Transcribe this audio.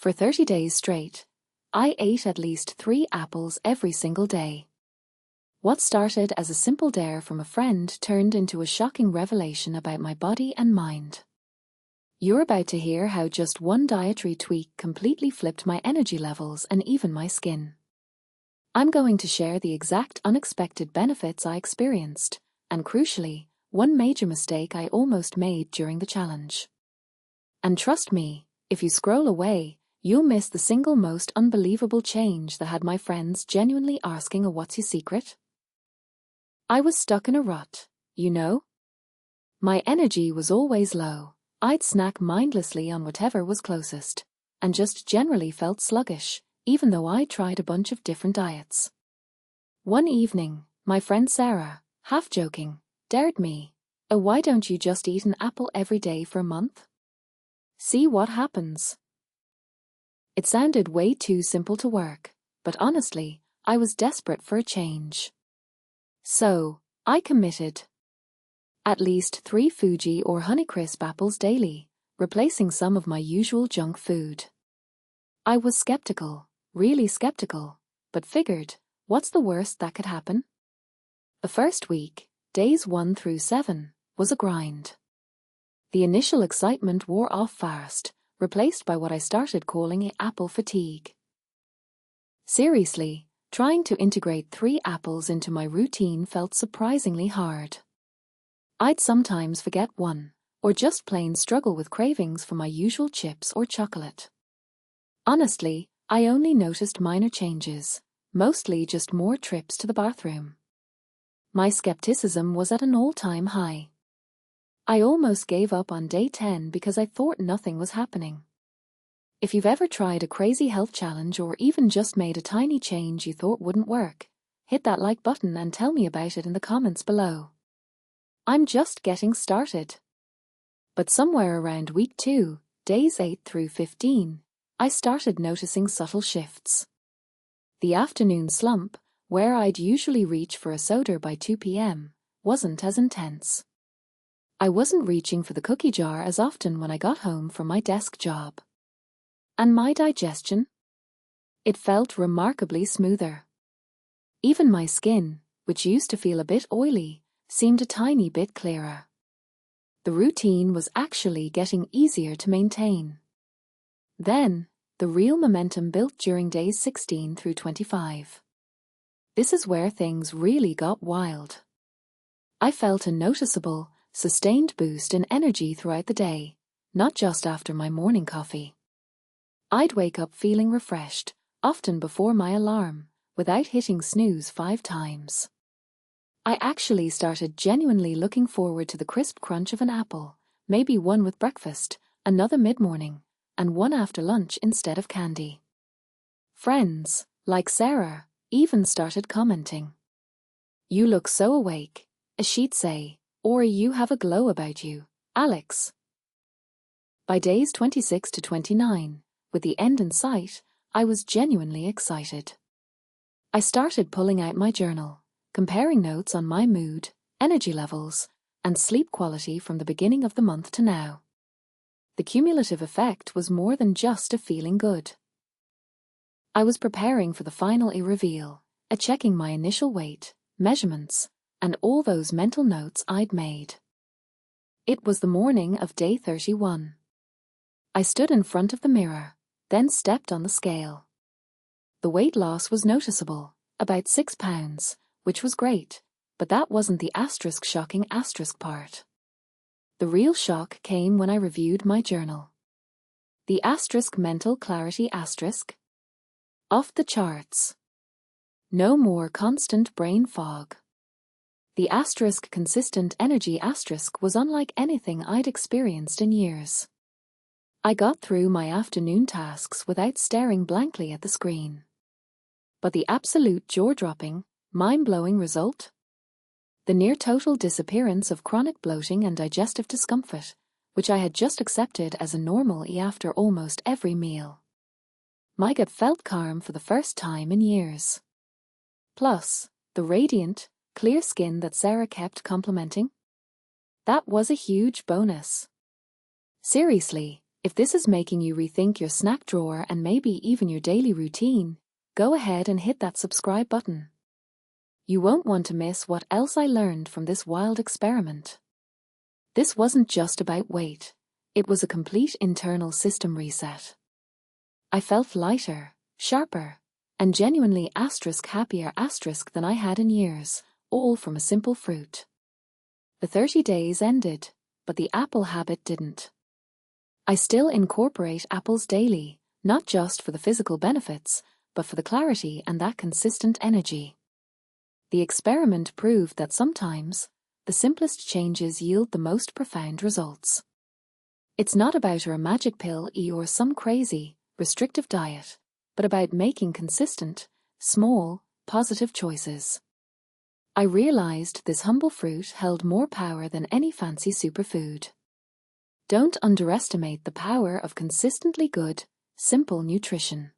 For 30 days straight, I ate at least 3 apples every single day. What started as a simple dare from a friend turned into a shocking revelation about my body and mind. You're about to hear how just one dietary tweak completely flipped my energy levels and even my skin. I'm going to share the exact unexpected benefits I experienced, and crucially, one major mistake I almost made during the challenge. And trust me, if you scroll away, you'll miss the single most unbelievable change that had my friends genuinely asking a "what's your secret?" I was stuck in a rut, you know? My energy was always low. I'd snack mindlessly on whatever was closest, and just generally felt sluggish, even though I tried a bunch of different diets. One evening, my friend Sarah, half joking, dared me, "Oh, why don't you just eat an apple every day for a month? See what happens." It sounded way too simple to work, but honestly, I was desperate for a change. So, I committed. At least 3 Fuji or Honeycrisp apples daily, replacing some of my usual junk food. I was skeptical, really skeptical, but figured, what's the worst that could happen? The first week, days 1 through 7, was a grind. The initial excitement wore off fast, replaced by what I started calling apple fatigue. Seriously, trying to integrate 3 apples into my routine felt surprisingly hard. I'd sometimes forget one, or just plain struggle with cravings for my usual chips or chocolate. Honestly, I only noticed minor changes, mostly just more trips to the bathroom. My skepticism was at an all-time high. I almost gave up on day 10 because I thought nothing was happening. If you've ever tried a crazy health challenge or even just made a tiny change you thought wouldn't work, hit that like button and tell me about it in the comments below. I'm just getting started. But somewhere around week 2, days 8 through 15, I started noticing subtle shifts. The afternoon slump, where I'd usually reach for a soda by 2 p.m., wasn't as intense. I wasn't reaching for the cookie jar as often when I got home from my desk job. And my digestion? It felt remarkably smoother. Even my skin, which used to feel a bit oily, seemed a tiny bit clearer. The routine was actually getting easier to maintain. Then, the real momentum built during days 16 through 25. This is where things really got wild. I felt a noticeable, sustained boost in energy throughout the day, not just after my morning coffee. I'd wake up feeling refreshed, often before my alarm, without hitting snooze 5 times. I actually started genuinely looking forward to the crisp crunch of an apple, maybe one with breakfast, another mid-morning, and one after lunch instead of candy. Friends, like Sarah, even started commenting. "You look so awake," she'd say, or "you have a glow about you, Alex." By days 26 to 29, with the end in sight, I was genuinely excited. I started pulling out my journal, comparing notes on my mood, energy levels, and sleep quality from the beginning of the month to now. The cumulative effect was more than just a feeling good. I was preparing for the final reveal, checking my initial weight, measurements, and all those mental notes I'd made. It was the morning of day 31. I stood in front of the mirror, then stepped on the scale. The weight loss was noticeable, about 6 pounds, which was great, but that wasn't the shocking part. The real shock came when I reviewed my journal. The mental clarity off the charts. No more constant brain fog. The consistent energy was unlike anything I'd experienced in years. I got through my afternoon tasks without staring blankly at the screen. But the absolute jaw-dropping, mind-blowing result? The near-total disappearance of chronic bloating and digestive discomfort, which I had just accepted as a normal after almost every meal. My gut felt calm for the first time in years. Plus, the radiant, clear skin that Sarah kept complimenting? That was a huge bonus. Seriously, If this is making you rethink your snack drawer and maybe even your daily routine, go ahead and hit that subscribe button. You won't want to miss what else I learned from this wild experiment. This wasn't just about weight, it was a complete internal system reset. I felt lighter, sharper, and genuinely happier than I had in years, all from a simple fruit. The 30 days ended, but the apple habit didn't. I still incorporate apples daily, not just for the physical benefits, but for the clarity and that consistent energy. The experiment proved that sometimes, the simplest changes yield the most profound results. It's not about a magic pill or some crazy, restrictive diet, but about making consistent, small, positive choices. I realized this humble fruit held more power than any fancy superfood. Don't underestimate the power of consistently good, simple nutrition.